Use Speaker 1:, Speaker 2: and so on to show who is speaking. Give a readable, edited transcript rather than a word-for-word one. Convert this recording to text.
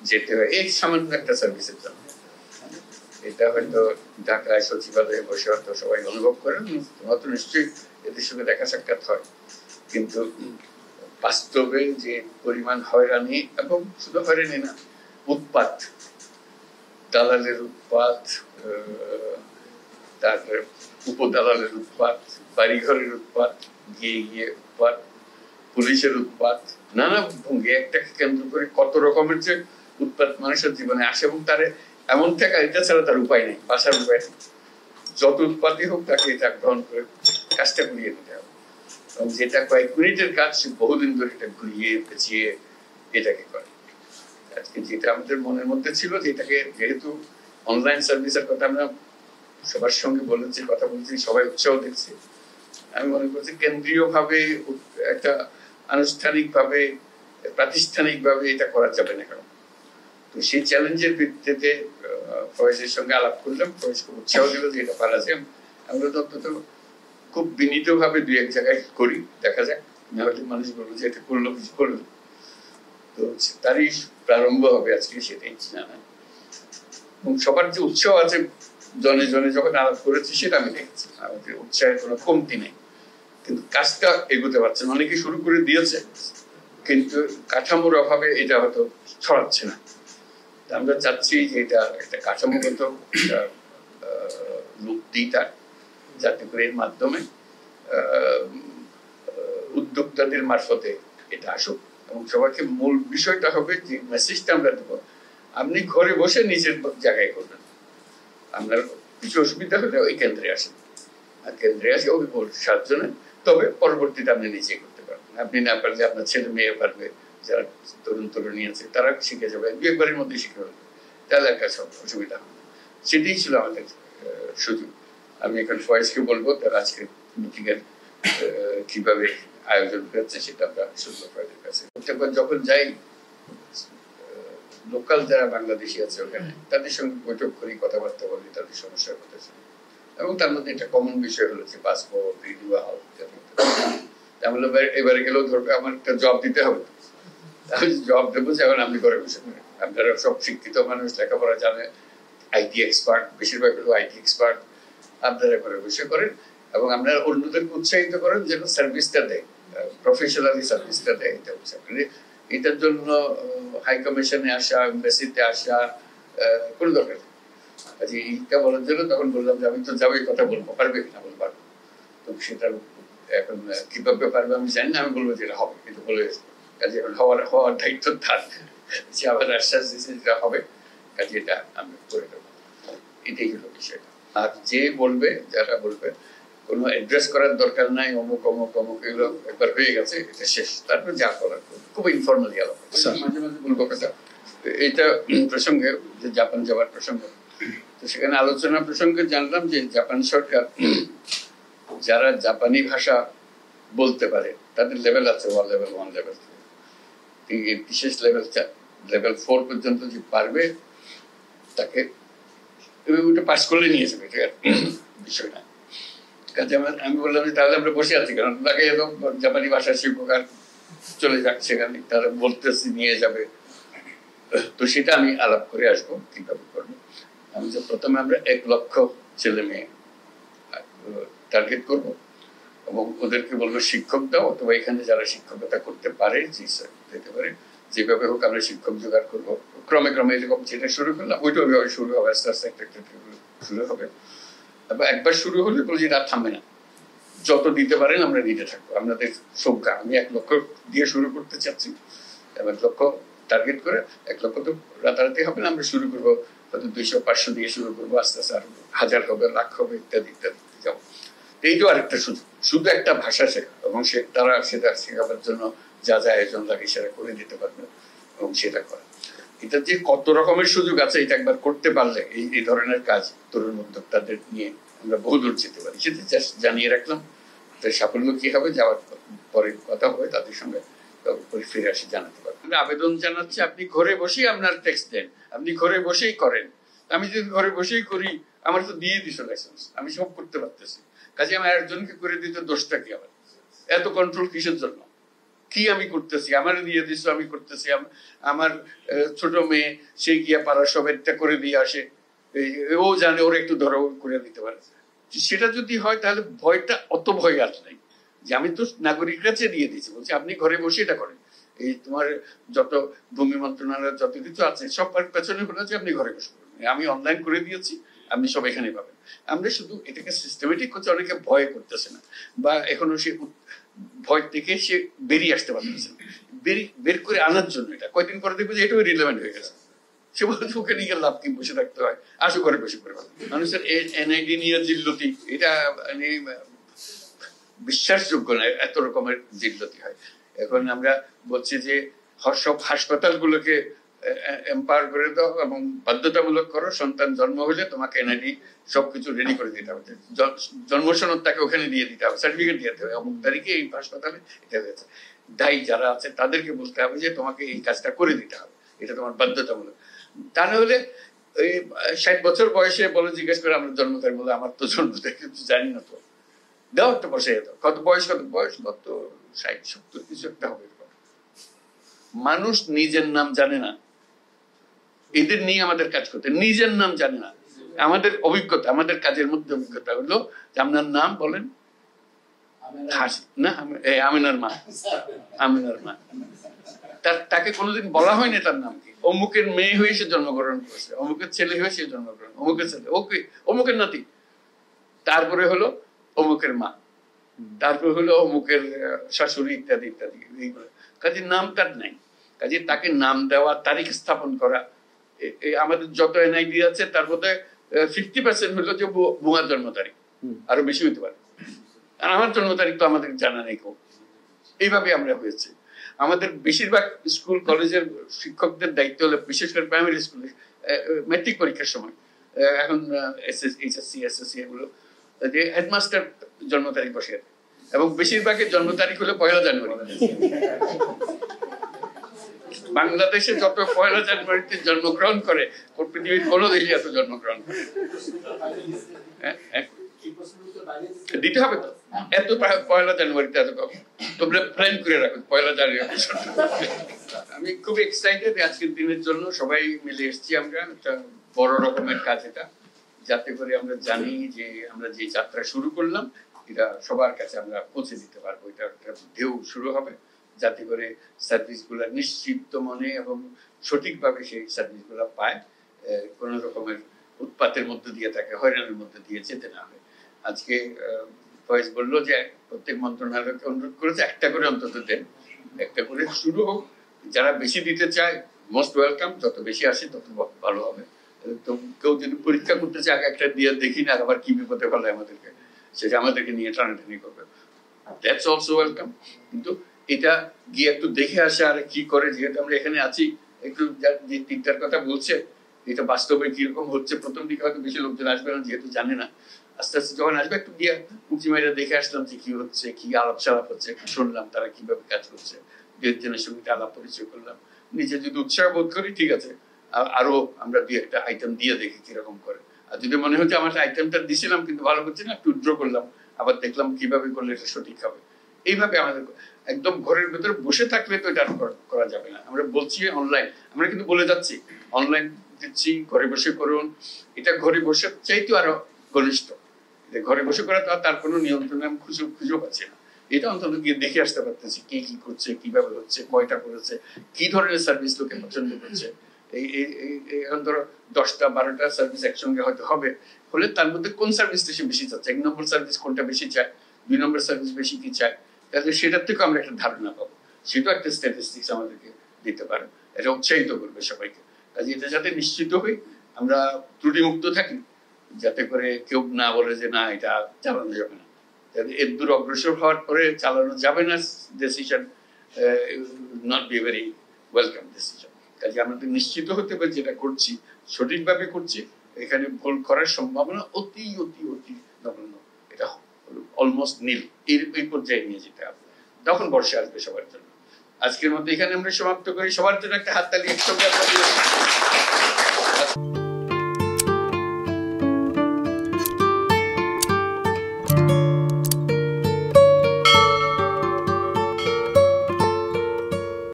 Speaker 1: যেতে হয় এই সামান্য একটা সার্ভিসের জন্য। এটা হয়তো ঢাকায় সচিবালয়ে বসে হয়তো সবাই অনুভব করেন, হয়তো নিশ্চয়ই এদের সঙ্গে দেখা সাক্ষাৎ হয়, কিন্তু বাস্তবে যে পরিমাণ হয়রানি, এবং শুধু হয়রানি না, উৎপাত, দালালের উৎপাত, তারপরে উপদালালের উৎপাত, বাড়িঘরের উৎপাত, গিয়ে গিয়ে উৎপাত, পুলিশের উৎপাত, নানা ভঙ্গি একটাকে কেন্দ্র করে কত রকমের যে উৎপাত মানুষের জীবনে আসে, এবং তার এমন থাকা এটা ছাড়া তার উপায় নেই, বাঁচার উপায় নেই। যত উৎপাতই হোক তাকে এটা গ্রহণ করে কাজটা ঘুরিয়ে দিতে হবে, এবং যেটা কয়েক মিনিটের কাজ সে বহুদিন ধরে এটা ঘুরিয়ে পেঁচিয়ে এটাকে করে। আজকে যেটা আমাদের মনের মধ্যে ছিল, যেটাকে যেহেতু অনলাইন সার্ভিসের কথা আমরা সবার সঙ্গে বলেছি, কথা বলছি, সবাই উৎসাহ দেখছে, আমি মনে করছি কেন্দ্রীয় ভাবে একটা আনুষ্ঠানিক ভাবে প্রাতিষ্ঠানিক ভাবে এটা করা যাবে না। কারণ তো সেই চ্যালেঞ্জের ভিত্তিতে ফয়েজের সঙ্গে আলাপ করলাম, ফয়েজ খুব উৎসাহ দিল যে এটা পারা যায়। আমরা অন্তত খুব বিনীত ভাবে দুই এক জায়গায় করি, দেখা যাক, না হলে মানুষ বলবো যে এটা করলো কিছু করলো। তো তারই প্রারম্ভ হবে আজকে, সেটাই জানা। এবং সবার যে উৎসাহ আছে জনে জনে যখন আলাপ করেছি সেটা আমি দেখেছি, আমাদের উৎসাহের কোনো কমতি নেই, কিন্তু কাজটা এগোতে পারছে না। অনেকে শুরু করে দিয়েছে, কিন্তু কাঠামোর অভাবে এটা হয়তো ছড়াচ্ছে না। আমরা চাচ্ছি যে এটা একটা কাঠামোগত রূপ দিই তার, যাতে করে এর মাধ্যমে উদ্যোক্তাদের মারফতে এটা আসুক, এবং সবাইকে মূল বিষয়টা হবে যে মেসেজটা আমরা দেবো, আপনি ঘরে বসে নিজের জায়গায় করবেন, আপনার কিছু অসুবিধা হলে ওই কেন্দ্রে আসেন, আর কেন্দ্রে আসে অভিভাবক 7 জনের, তবে পরবর্তীতে আপনি নিজে করতে পারবেন। আপনি না পারলে আপনার ছেলে মেয়ে পারবে, যারা তরুণ তরুণী আছে তারা শিখে যাবে, 2-1 মধ্যে শিখে যাবে, তাহলে একটা সব অসুবিধা হবে। সেটাই ছিল আমাদের সুযোগ। আমি এখন ফয়েজকে বলবো তার আজকে মিটিং এর কিভাবে আয়োজন করছে সেটা আমরা শুনবো ফয়েজের কাছে। যখন যাই লোকাল যারা বাংলাদেশি আছে ওখানে, তাদের সঙ্গে বৈঠক করি, কথাবার্তা বলি, তাদের সমস্যার কথা শুনি, এবং তার মধ্যে একটা কমন বিষয় হলো যে পাসপোর্ট রিনিউয়াল। এবারে গেলেও ধরবে আমার একটা জব দিতে হবে, আমি জব দেবো যে এখন আপনি করে বসে করেন, আপনারা সব শিক্ষিত মানুষ, লেখাপড়া জানে, আইটি এক্সপার্ট, বেশিরভাগ হলো আইটি এক্সপার্ট, আপনারা করে বসে করেন, এবং আপনারা অন্যদেরকে উৎসাহিত করেন যেন সার্ভিসটা দেয়, প্রফেশনালি সার্ভিসটা দেয়। এটা হচ্ছে এটার জন্য হাই কমিশনে আসা, এমবাসিতে আসা কোনো দরকার নেই। আজ এইটা বলার জন্য তখন বললাম যে আমি তো যাবো, কথা বলবো, পারবে কিনা বলবো, পারবো। তো সেটা এখন কিভাবে পারবে আমি জানি না, আমি বলবো যে এটা হবে, কিন্তু বলে কাজে এখন হওয়ার দায়িত্ব তার, যে আবার আশ্বাস দিচ্ছে যেটা হবে, কাজে এটা আমি করে দেবো। এটাই হলো বিষয়টা। আর যে বলবে, যারা বলবে কোনো অ্যাড্রেস করার দরকার নাই, অমুক অমুক অমুক, এগুলো একবার হয়ে গেছে, এটা শেষ, তারপর যা করার খুব ইনফর্মালি আলাপ। মাঝে মাঝে বলবো কথা, এটা প্রসঙ্গে যে জাপান যাওয়ার প্রসঙ্গ, তো সেখানে আলোচনা প্রসঙ্গে জানলাম যে জাপান সরকার যারা জাপানি ভাষা বলতে পারে তাদের লেভেল আছে, 1 লেভেল 1 লেভেল 2, বিশেষ লেভেল 4 পর্যন্ত যে পারবে তাকে ওটা পাস করলে নিয়ে যাবে, এটা বিষয় না। কাজে আমি বললাম যে তাহলে আমরা বসে আছি, কারণ তাকে জাপানি ভাষা শিক্ষক আর চলে যাচ্ছে সেখানে, তারা বলতেছি নিয়ে যাবে। তো সেটা আমি আলাপ করে আসবো কিভাবে করবো। আমি যে প্রথমে আমরা 1 লক্ষ ছেলে মেয়ে টার্গেট করব, এবং ওদেরকে বলবো শিক্ষক দাও, অথবা এখানে যারা শিক্ষকতা করতে পারে যেতে পারে, যেভাবে হোক আমরা শিক্ষক জোগাড় করবো। ক্রমে ক্রমে এরকম যেটা শুরু করলাম ওইটা ওইভাবে শুরু হবে, আস্তে আস্তে একটা শুরু হবে। এবং একবার শুরু হলে বলি এটা থামবে না, যত দিতে পারেন আমরা দিতে থাকবো। আপনাদের সংখ্যা আমি 1 লক্ষ দিয়ে শুরু করতে চাচ্ছি, 1 লক্ষ টার্গেট করে, 1 লক্ষ তো রাতারাতি হবে না, আমরা শুরু করবো হয়তো 200-500 দিয়ে শুরু করবো, আস্তে আস্তে আরো 1000 হবে, লাখ হবে, ইত্যাদি ইত্যাদি যাবো। এইটাও আরেকটা সুযোগ, শুধু একটা ভাষা শেখা, এবং তারা সেটা শেখাবার জন্য যা যা আয়োজন লাগে সেটা করে দিতে পারবে, এবং সেটা করা। এটা যে কত রকমের সুযোগ আছে, এটা একবার করতে পারলে এই ধরনের কাজ তরুণ উদ্যোক্তাদের নিয়ে আমরা বহুদূর যেতে পারি, সেটা জানিয়ে রাখলাম। সাফল্য কি হবে যাওয়ার পরে কথা হবে, তাদের সঙ্গে ফিরে আসি জানাতে পারবো। আমরা আবেদন জানাচ্ছি, আপনি ঘরে বসেই আপনার ট্যাক্স দেন, আপনি ঘরে বসেই করেন। আমি যদি ঘরে বসেই করি, আমার তো দিয়ে দিছো লাইসেন্স, আমি সব করতে পারতেছি, কাজে আমার একজনকে করে দিতে দোষটা কি? আবার এত কন্ট্রোল কিসের জন্য? কি আমি করতেছি, আমার দিয়ে দিছো, আমি করতেছি, আমার ছোট মেয়ে সে গিয়া পাড়ার সবাইটা করে দিয়ে আসে, ও জানে ওরা একটু ধরো করে দিতে পারে। সেটা যদি হয় তাহলে ভয়টা অত ভয় আর নাই, যে আমি তো নাগরিক কাছে দিয়ে দিয়েছি, বলছি আপনি ঘরে বসে এটা করেন, এই তোমার যত ভূমি মন্ত্রণালয় যত কিছু আছে সব পেছনে হলো যে আপনি ঘরে বসে করবেন, আমি অনলাইন করে দিয়েছি, আপনি সব এখানে পাবেন। আমরা শুধু এটাকে সিস্টেমেটিক করছি, অনেকে ভয় করতেছে না, বা এখনো সে ভয় থেকে সে বেরিয়ে আসতে পারতেছে না। বের করে আনার জন্য এটা কয়দিন পরে দেখবো যে এটাও রিলেভেন্ট হয়ে গেছে, সে বলছে ওকে নিয়ে লাভ কি, বসে থাকতে হয়, আসো ঘরে বসে করে মানুষের এনআইডি নিয়ে জিল্লতি, এটা মানে বিশ্বাসযোগ্য না, এত রকমের জিল্লতি হয়। এখন আমরা বলছি যে সব হাসপাতালগুলোকে এম্পাওয়ার করে দাও এবং বাধ্যতামূলক করো, সন্তান জন্ম হলে তোমাকে এনআইডি সবকিছু রেডি করে দিতে হবে, জন্ম সনদ তাকে ওখানে দিয়ে দিতে হবে, সার্টিফিকেট দিতে হবে, অমুক তারিখে এই হাসপাতালে এটা হয়েছে। দায়ী যারা আছে তাদেরকে বলতে হবে যে তোমাকে এই কাজটা করে দিতে হবে, এটা তোমার বাধ্যতামূলক। তা না হলে ওই 60 বছর বয়সে বলে জিজ্ঞেস করে আমার জন্ম তারিখ, বলে আমার তো জন্ম তারিখ কিছু জানি না, তো দাও একটা বসে দাও, কত বয়স কত 60 70 কিছু একটা হবে। মানুষ নিজের নাম জানে না, এদের নিয়ে আমাদের কাজ করতে, নিজের নাম জানে না। আমাদের অভিজ্ঞতা, আমাদের কাজের মধ্যে অভিজ্ঞতা হলো যে আপনার নাম বলেন, না আমিনার মা, আমিনার মা, তাকে কোনোদিন বলা হয়নি তার নাম কি, অমুকের মেয়ে হয়ে সে জন্মগ্রহণ করেছে, অমুকের ছেলে হয়ে সে জন্মগ্রহণ, অমুকের ছেলে, ওকে অমুকের নাতি, তারপরে হলো অমুকের মা, তারপরে হলো অমুকের শাশুড়ি, ইত্যাদি ইত্যাদি। এইগুলো কাজে নাম তার নাই, কাজে তাকে নাম দেওয়া, তারিখ স্থাপন করা, আমাদের যত এনআইডি আছে তার মধ্যে 50% হলো যে ভুয়া জন্ম তারিখ, আরো বেশি হইতে পারে। আর আমার জন্ম তারিখ তো আমাদের জানা নেই কেউ। এইভাবে আমরা হয়েছে। আমাদের বেশিরভাগ স্কুল কলেজের শিক্ষকদের দায়িত্ব হলো, বিশেষ করে প্রাইমারি স্কুলে ম্যাট্রিক পরীক্ষার সময়, এখন এইচএসসি এসএসসি এগুলো, যে হেডমাস্টার জন্ম তারিখ বসে, এবং বেশিরভাগের জন্ম তারিখ হলো 1 জানুয়ারি। বাংলাদেশে যত 1 জানুয়ারিতে জন্মগ্রহণ করে পৃথিবীর কোনো দেশে এত জন্মগ্রহণ করে দিতে হবে তো, এত 1 জানুয়ারিতে এত কম, তোমরা প্ল্যান করে রাখো 1 জানুয়ারি। আমি খুব এক্সাইটেড আজকের দিনের জন্য, সবাই মিলে এসেছি আমরা, একটা বড় রকমের কাজ এটা, যাতে করে আমরা জানি যে আমরা যে যাত্রা শুরু করলাম এটা সবার কাছে আমরা পৌঁছে দিতে পারবো, এটা একটা ঢেউ শুরু হবে, যাতে করে সার্ভিসগুলো নিশ্চিত মনে এবং সঠিকভাবে সেই সার্ভিসগুলো পায়, কোনো রকমের উৎপাতের মধ্যে দিয়ে তাকে হয়রানির মধ্যে দিয়ে যেতে না হয়। আজকে ফয়েজ বললো যে প্রত্যেক মন্ত্রণালয়কে অনুরোধ করেছে একটা করে অন্তত দেন, একটা করে শুরু হোক, যারা বেশি দিতে চায় মোস্ট ওয়েলকাম, যত বেশি আসে তত ভালো হবে। তো কেউ যদি পরীক্ষা করতে চায় আগে একটা দিয়ে দেখি না, আবার কি বিপদে ফেলে আমাদেরকে, সেটা আমাদেরকে নিয়ে টানাটানি করবে, দ্যাটস অলসো ওয়েলকাম। কিন্তু এটা গিয়ে একটু দেখে আসে আর কি করে, যেহেতু আমরা এখানে আছি, একটু যে 3টার কথা বলছে এটা বাস্তবে কিরকম হচ্ছে, প্রথম দিকে হয়তো বেশি লোকজন আসবে না যেহেতু জানে না, আস্তে আস্তে যখন আসবে একটু গিয়ে উঁচি মাইরা দেখে আসলাম যে কি হচ্ছে, কি আলাপ সালাপ হচ্ছে, শুনলাম তারা কিভাবে কাজ করছে, দুজনের সঙ্গে আলাপ পরিচয় করলাম, নিজে যদি উৎসাহ বোধ করি ঠিক আছে, আরো আমরা 2-1টা আইটেম দিয়ে দেখি কিরকম করে। আর যদি মনে হচ্ছে আমার আইটেমটা দিছিলাম কিন্তু ভালো হচ্ছে না, একটু উইথড্র করলাম, আবার দেখলাম কিভাবে করলে এটা সঠিক হবে। এইভাবে আমাদের একদম ঘরের ভেতরে বসে থাকলে তো এটা করা যাবে না। আমরা বলছি অনলাইন, আমরা কিন্তু বলে যাচ্ছি অনলাইন দিচ্ছি, ঘরে বসে করুন, এটা ঘরে বসে চাইতেও আরো ঘনিষ্ঠ, ঘরে বসে করা তার কোনো নিয়ন্ত্রণ আমি খুঁজে পাচ্ছি না। এটা অন্তত গিয়ে দেখে আসতে পারতেছি কে কি করছে, কিভাবে হচ্ছে, কয়টা করেছে, কি ধরনের সার্ভিস লোকে পছন্দ করছে। এখন ধরো 10টা-12টা সার্ভিস একসঙ্গে হয়তো হবে, হলে তার মধ্যে কোন সার্ভিসটা সে বেশি চাচ্ছে, 1 নম্বর সার্ভিস কোনটা বেশি চায়, 2 নম্বর সার্ভিস বেশি কি চায়, তাহলে সেটার থেকে আমরা একটা ধারণা পাবো, সেটাও একটা স্ট্যাটিস্টিক্স আমাদেরকে দিতে পারে, এটা উৎসাহিত করবে সবাইকে। কাজে এটা যাতে নিশ্চিত হই আমরা ত্রুটিমুক্ত থাকি, যাতে করে কেউ না বলে যে না এটা চালানো যাবে না, এর দূর অগ্রসর হওয়ার পরে চালানো যাবে না decision not be very welcome decision. কাজে আমাদের নিশ্চিত হতে পারে যেটা করছি সঠিকভাবে করছি, এখানে ভুল করার সম্ভাবনা অতি অতি অতি নগণ্য, এটা অলমোস্ট নীল, এই পর্যায়ে নিয়ে যেতে হবে, তখন বর্ষা আসবে সবার জন্য। আজকের মতো এখানে আমরা সমাপ্ত করি, সবার জন্য একটা হাততালি একসঙ্গে।